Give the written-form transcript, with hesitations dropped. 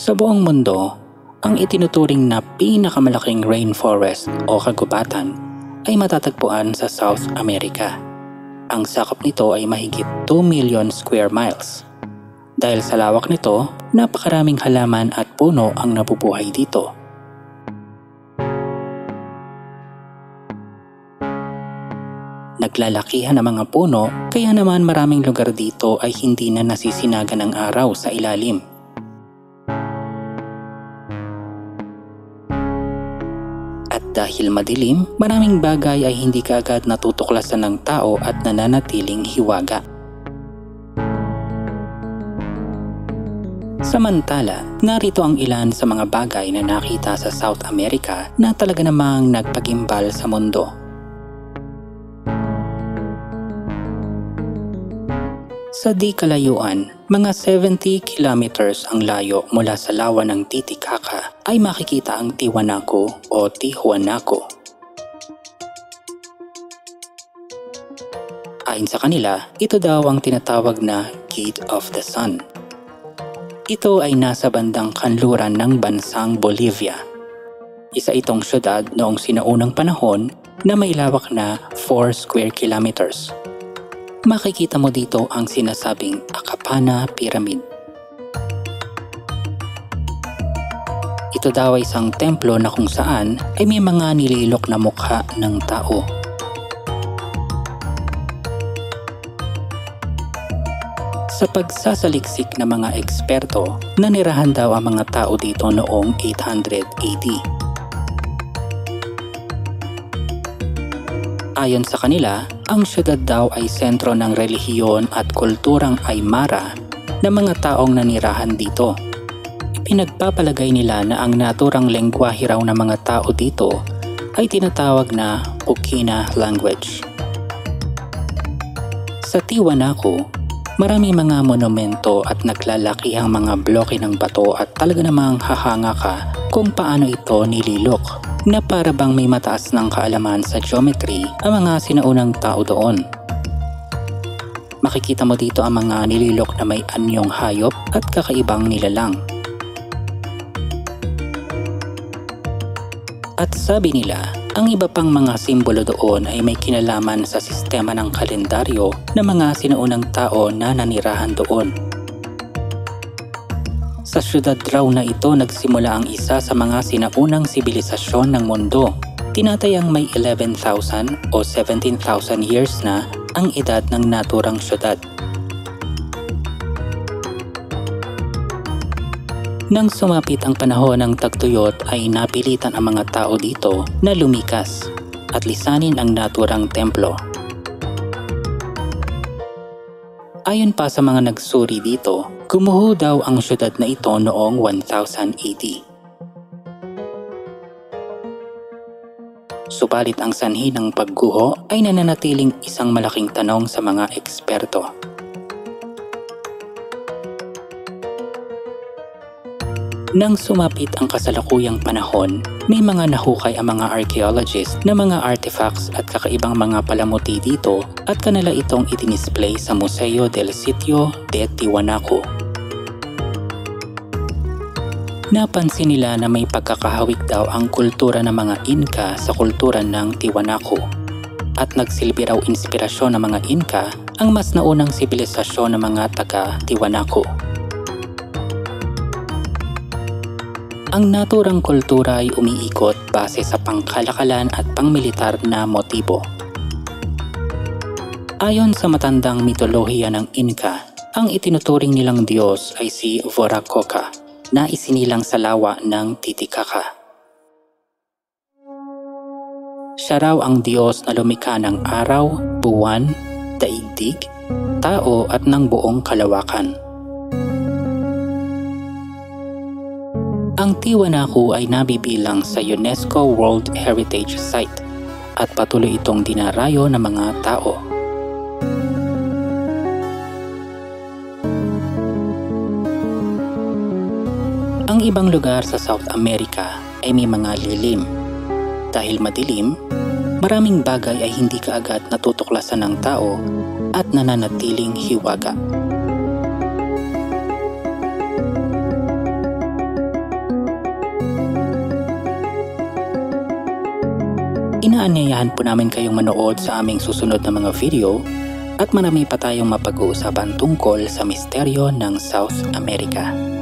Sa buong mundo, ang itinuturing na pinakamalaking rainforest o kagubatan ay matatagpuan sa South America. Ang sakop nito ay mahigit 2 million square miles. Dahil sa lawak nito, napakaraming halaman at puno ang nabubuhay dito. Naglalakihan ang mga puno, kaya naman maraming lugar dito ay hindi na nasisinagan ng araw sa ilalim. At dahil madilim, maraming bagay ay hindi kaagad natutuklasan ng tao at nananatiling hiwaga. Samantala, narito ang ilan sa mga bagay na nakita sa South America na talaga namang nagpagimbal sa mundo. Sa di kalayuan, mga 70 kilometers ang layo mula sa lawa ng Titicaca ay makikita ang Tiwanaku o Tiwanaku. Ayon sa kanila, ito daw ang tinatawag na Gate of the Sun. Ito ay nasa bandang kanluran ng bansang Bolivia. Isa itong syudad noong sinaunang panahon na may lawak na 4 square kilometers. Makikita mo dito ang sinasabing Akapana Pyramid. Ito daw ay isang templo na kung saan ay may mga nililok na mukha ng tao. Sa pagsasaliksik ng mga eksperto, nanirahan daw ang mga tao dito noong 800 AD. Ayon sa kanila, ang syudad daw ay sentro ng relihiyon at kulturang Aymara na mga taong nanirahan dito. Pinagpapalagay nila na ang naturang lengguwahe raw ng mga tao dito ay tinatawag na Pukina language. Sa Tiwanaku, marami mga monumento at naglalakihang mga bloke ng bato at talaga namang hahanga ka kung paano ito nililok, na para bang may mataas ng kaalaman sa geometry ang mga sinaunang tao doon. Makikita mo dito ang mga nililok na may anyong hayop at kakaibang nilalang. At sabi nila, ang iba pang mga simbolo doon ay may kinalaman sa sistema ng kalendaryo ng mga sinaunang tao na nanirahan doon. Sa syudad raw na ito nagsimula ang isa sa mga sinaunang sibilisasyon ng mundo. Tinatayang may 11,000 o 17,000 years na ang edad ng naturang syudad. Nang sumapit ang panahon ng tagtuyot ay napilitan ang mga tao dito na lumikas at lisanin ang naturang templo. Ayon pa sa mga nagsuri dito, gumuho daw ang syudad na ito noong 1000 AD. Subalit ang sanhi ng pagguho ay nananatiling isang malaking tanong sa mga eksperto. Nang sumapit ang kasalukuyang panahon, may mga nahukay ang mga archaeologist na mga artifacts at kakaibang mga palamuti dito at kanila itong idinisplay sa Museo del Sitio de Tiwanaku. Napansin nila na may pagkakahawig daw ang kultura ng mga Inca sa kultura ng Tiwanaku at nagsilbi raw inspirasyon ng mga Inca ang mas naunang sibilisasyon ng mga taga-Tiwanaku. Ang naturang kultura ay umiikot base sa pangkalakalan at pangmilitar na motibo. Ayon sa matandang mitolohiya ng Inca, ang itinuturing nilang Diyos ay si Viracocha na isinilang sa lawa ng Titicaca. Siya raw ang Diyos na lumikha ng araw, buwan, daigdig, tao at ng buong kalawakan. Ang Tiwanaku ay nabibilang sa UNESCO World Heritage Site at patuloy itong dinarayo ng mga tao. Ang ibang lugar sa South America ay may mga lilim. Dahil madilim, maraming bagay ay hindi kaagad natutuklasan ng tao at nananatiling hiwaga. inaanyayahan po namin kayong manood sa aming susunod na mga video at marami pa tayong mapag-uusapan tungkol sa misteryo ng South America.